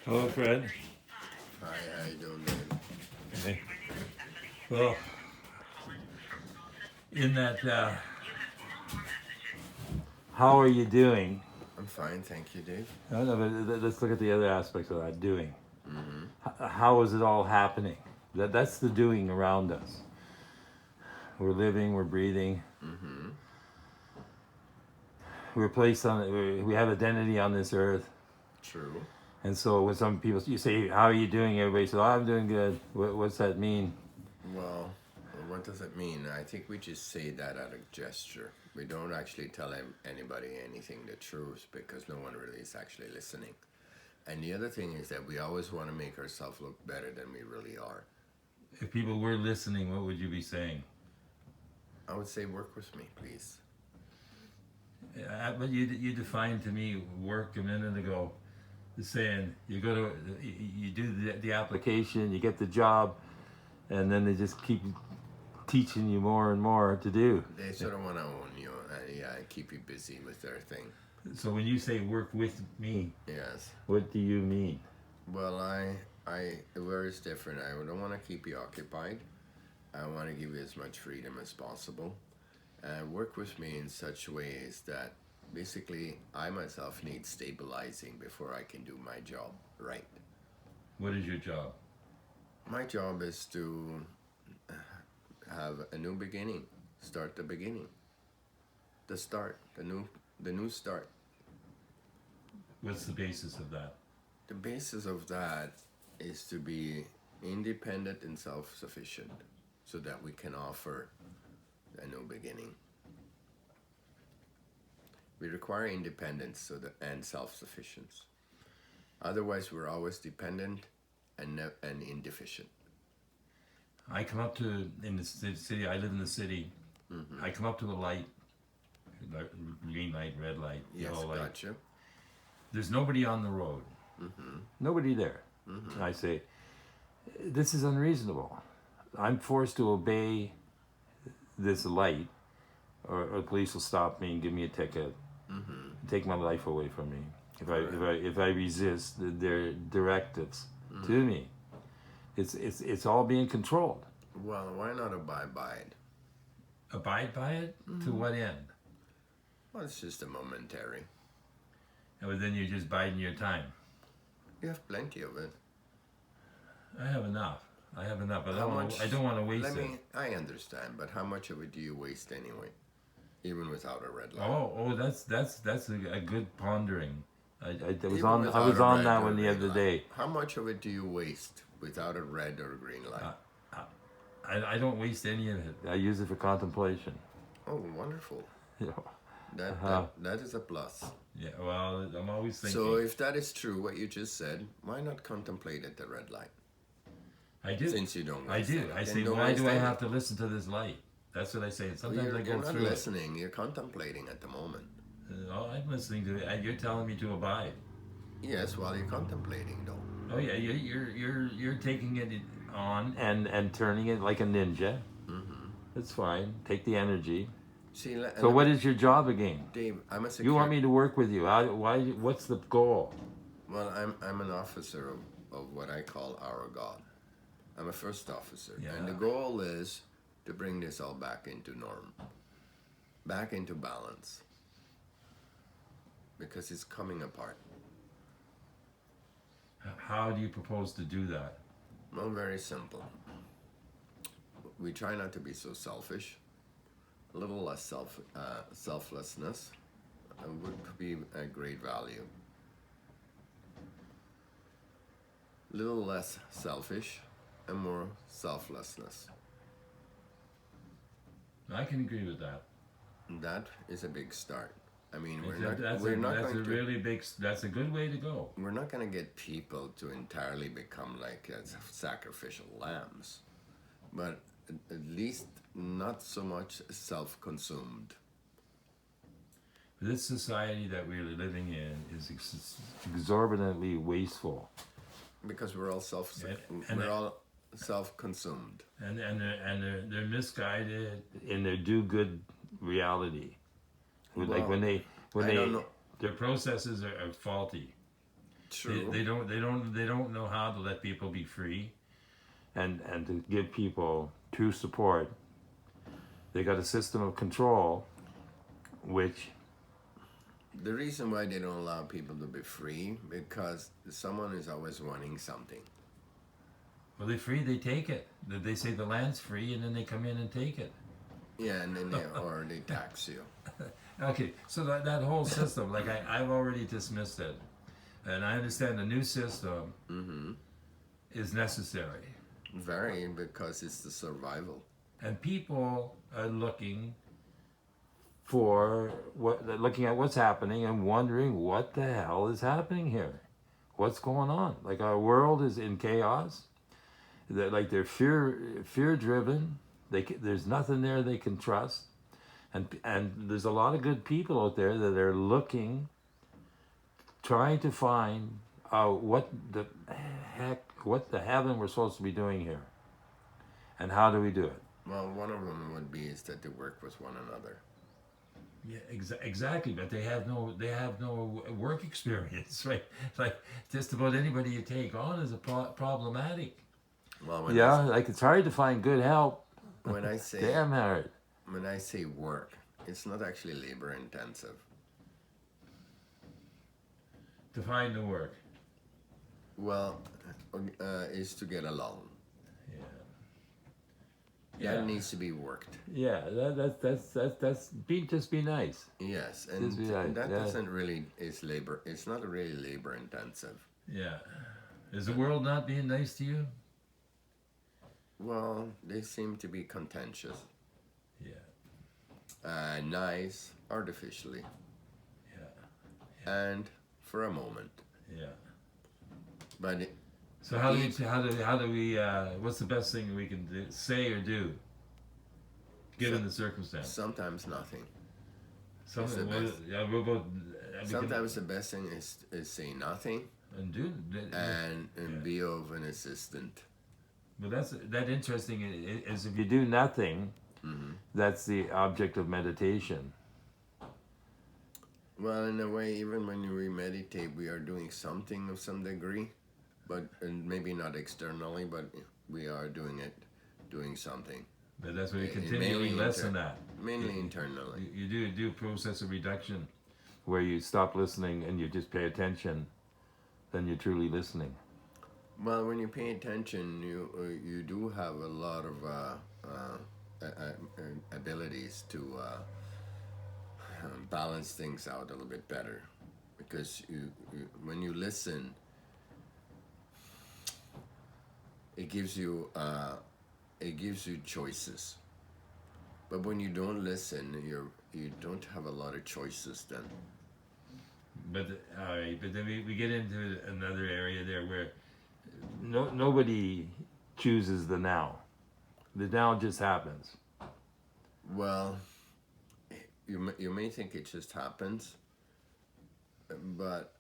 Hello, Fred. Hi, how you doing, Dave? Hey. Well, in that, how are you doing? I'm fine, thank you, Dave. No, but let's look at the other aspects of that doing. Mm-hmm. How is it all happening? That's the doing around us. We're living, we're breathing, Mm-hmm. we're placed on, we have identity on this earth. True. And so when some people, you say, how are you doing? Everybody says, oh, I'm doing good. What's that mean? Well, what does it mean? I think we just say that out of gesture. We don't actually tell anybody anything the truth because no one really is actually listening. And the other thing is that we always want to make ourselves look better than we really are. If people were listening, what would you be saying? I would say, work with me, please. But you defined to me work a minute ago. Saying you go to you do the application, you get the job, and then they just keep teaching you more and more to do. They sort of want to own you, yeah, and keep you busy with their thing. So when you say work with me, Yes. what do you mean? Well, where it's different. I don't want to keep you occupied. I want to give you as much freedom as possible. And work with me in such ways that basically I myself need stabilizing before I can do my job right. What is your job? My job is to have a new beginning, start the beginning, the start, the new start. What's the basis of that? The basis of that is to be independent and self-sufficient so that we can offer a new beginning. We require independence and self-sufficiency. Otherwise, we're always dependent and indeficient. I come up to in the city. I live in the city. Mm-hmm. I come up to a light, green light, red light, Yes, yellow light. gotcha. There's nobody on the road. Mm-hmm. Nobody there. Mm-hmm. And I say, this is unreasonable. I'm forced to obey this light, or the police will stop me and give me a ticket, Mm-hmm. take my life away from me. If I resist their directives to Mm-hmm. me, it's all being controlled. Well, why not abide by it? Abide by it to Mm-hmm. what end? Well, it's just a momentary. And then you're just biding your time. You have plenty of it. I have enough. I but How much? I don't want to waste it. I understand, but how much of it do you waste anyway, even without a red light? Oh, that's a good pondering. I was Even on without a red that or one the green other light. day. How much of it do you waste without a red or green light? I don't waste any of it. I use it for contemplation. Oh, wonderful. You know. That is a plus. Yeah. Well, I'm always thinking. So if that is true, what you just said, why not contemplate at the red light? I do. Since you don't I waste do. it, I then say, don't why waste do I any. have to listen to this light? That's what I say. And sometimes I go You're not through listening. You're contemplating at the moment. it. I'm listening to it. And you're telling me to abide. Yes, while you're contemplating, though. Oh yeah, you're taking it on and turning it like a ninja. Mm-hmm. That's fine. Take the energy. See, So what is your job again? Dave? I'm a security. You want me to work with you? Why? What's the goal? Well, I'm an officer of what I call our God. I'm a first officer, Yeah. and the goal is to bring this all back into norm, back into balance, because it's coming apart. How do you propose to do that? Well, very simple. We try not to be so selfish. A little less selflessness would be a great value. A little less selfish and more selflessness. I can agree with that. That is a big start. I mean, That's a good way to go. We're not going to get people to entirely become like sacrificial lambs, but at least not so much self-consumed. This society that we're living in is exorbitantly wasteful. Because we're all self-consumed. And they're misguided in their do-good reality. Like when they don't know. their processes are faulty. True. They don't know how to let people be free, and to give people true support. They got a system of control, which The reason why they don't allow people to be free because someone is always wanting something. well, they free, they take it. They say the land's free, and then they come in and take it. Yeah, and then they tax you. Okay, so that whole system, like I've already dismissed it, and I understand the new system Mm-hmm. is necessary, Very, because it's the survival. and people are looking for looking at what's happening and wondering what the hell is happening here, what's going on. Like our world is in chaos. Like they're fear driven. There's nothing there they can trust, and there's a lot of good people out there that are looking, trying to find what the heaven we're supposed to be doing here, and how do we do it. Well, one of them would be is that they work with one another. Yeah, exactly. But they have no work experience, right? Like just about anybody you take on is a problematic. Well, Like it's hard to find good help. when I say Damn hard. when I say work, it's not actually labor intensive. To find the work. Well, is to get along. Yeah. That needs to be worked. Yeah, just be nice. Yes, and Just be nice. that Yeah. doesn't really is labor. It's not really labor intensive. Yeah. Is the world not being nice to you? Well, they seem to be contentious. Yeah. Nice artificially, Yeah. and for a moment. Yeah. But So how do we what's the best thing we can say or do given the circumstance? sometimes nothing. Something, the best. we'll go, Sometimes the best thing is say nothing and do and be of an assistant. but that interesting is if you do nothing, Mm-hmm. that's the object of meditation. Well, in a way, even when we meditate, we are doing something of some degree, and maybe not externally, but we are doing something. But that's where you Mainly continually lessen that. Mainly internally. You do a process of reduction where you stop listening and you just pay attention, then you're truly listening. Well, when you pay attention, you do have a lot of abilities to balance things out a little bit better, because when you listen, it gives you choices. But when you don't listen, you don't have a lot of choices then. But all right, but then we get into another area there where nobody chooses the now. The now just happens. Well, you may think it just happens, but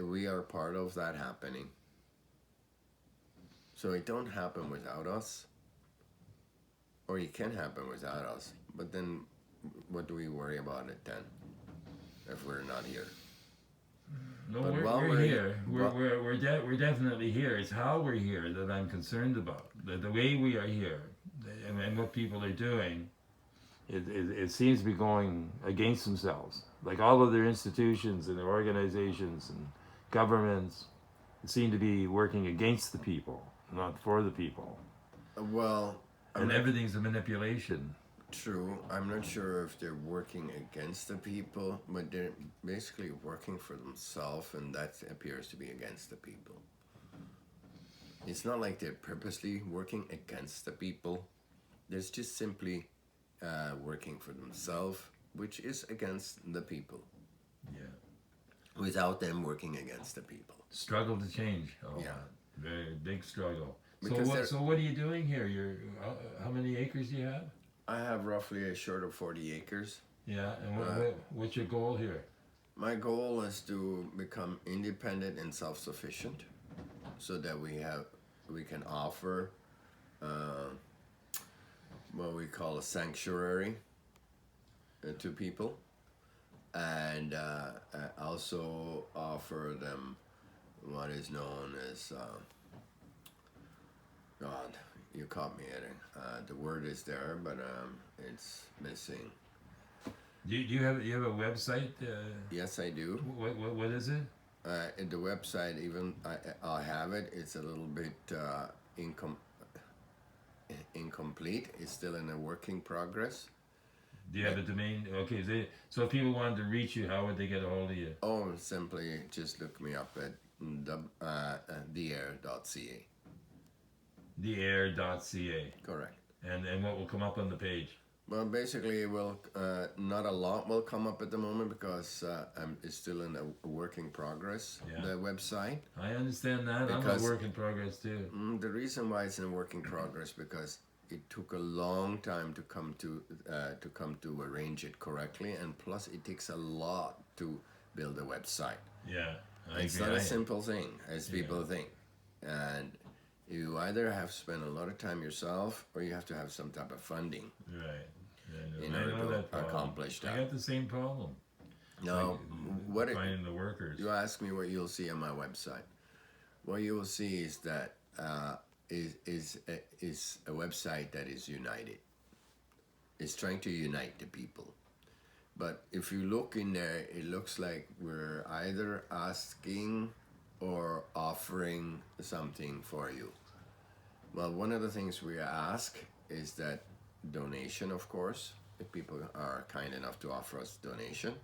we are part of that happening. So it don't happen without us, or it can happen without us. But then, what do we worry about it then, if we're not here? No, But we're here. We're definitely here. It's how we're here that I'm concerned about. The way we are here, and what people are doing, it seems to be going against themselves. Like all of their institutions and their organizations and governments seem to be working against the people, not for the people. Well, And everything's a manipulation. true. I'm not sure if they're working against the people, but they're basically working for themselves, and that appears to be against the people. It's not like they're purposely working against the people. They're just simply working for themselves, which is against the people, Yeah. without them working against the people. Struggle to change. Oh, Yeah. Very big struggle. Because So what are you doing here? How many acres do you have? I have roughly a short of 40 acres. Yeah, and what's your goal here? My goal is to become independent and self-sufficient, so that we can offer what we call a sanctuary to people, and also offer them what is known as God. You caught me at it. The word is there, but it's missing. You have a website? Yes, I do. What is it? In the website, even I have it. It's a little bit incomplete. It's still in a working progress. Do you have a domain? Okay, so if people wanted to reach you, how would they get a hold of you? Oh, simply just look me up at theair.ca. Theair.ca. Correct. And what will come up on the page? Well, basically, it will not a lot will come up at the moment because it's still in a working progress. Yeah. The website. I understand that. Because- I'm a work in progress too. The reason why it's in a working progress because it took a long time to come to arrange it correctly, and plus it takes a lot to build a website. Yeah, It's agree. not a simple thing as people think, and you either have to spend a lot of time yourself or you have to have some type of funding. Right. Yeah, In I order know to that problem. accomplish that. I got the same problem. Now, Like, finding the workers. you ask me what you'll see on my website. What you will see is that is a website that is united. It's trying to unite the people. But if you look in there, it looks like we're either asking or offering something for you. Well, one of the things we ask is that donation, of course, if people are kind enough to offer us donation.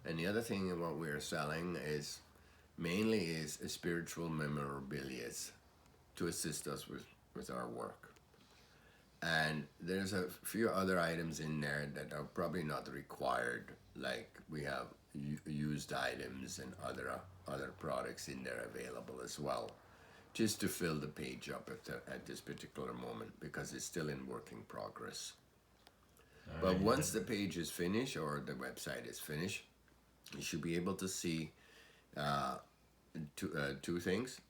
And the other thing what we're selling is mainly is spiritual memorabilia to assist us with our work. And there's a few other items in there that are probably not required, like we have used items and other products in there available as well, just to fill the page up at this particular moment because it's still in working progress. But once the page is finished or the website is finished, you should be able to see two things.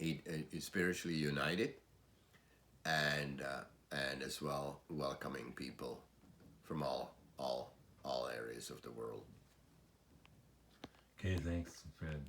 It is spiritually united, and as well welcoming people from all areas of the world. Okay, thanks, Fred.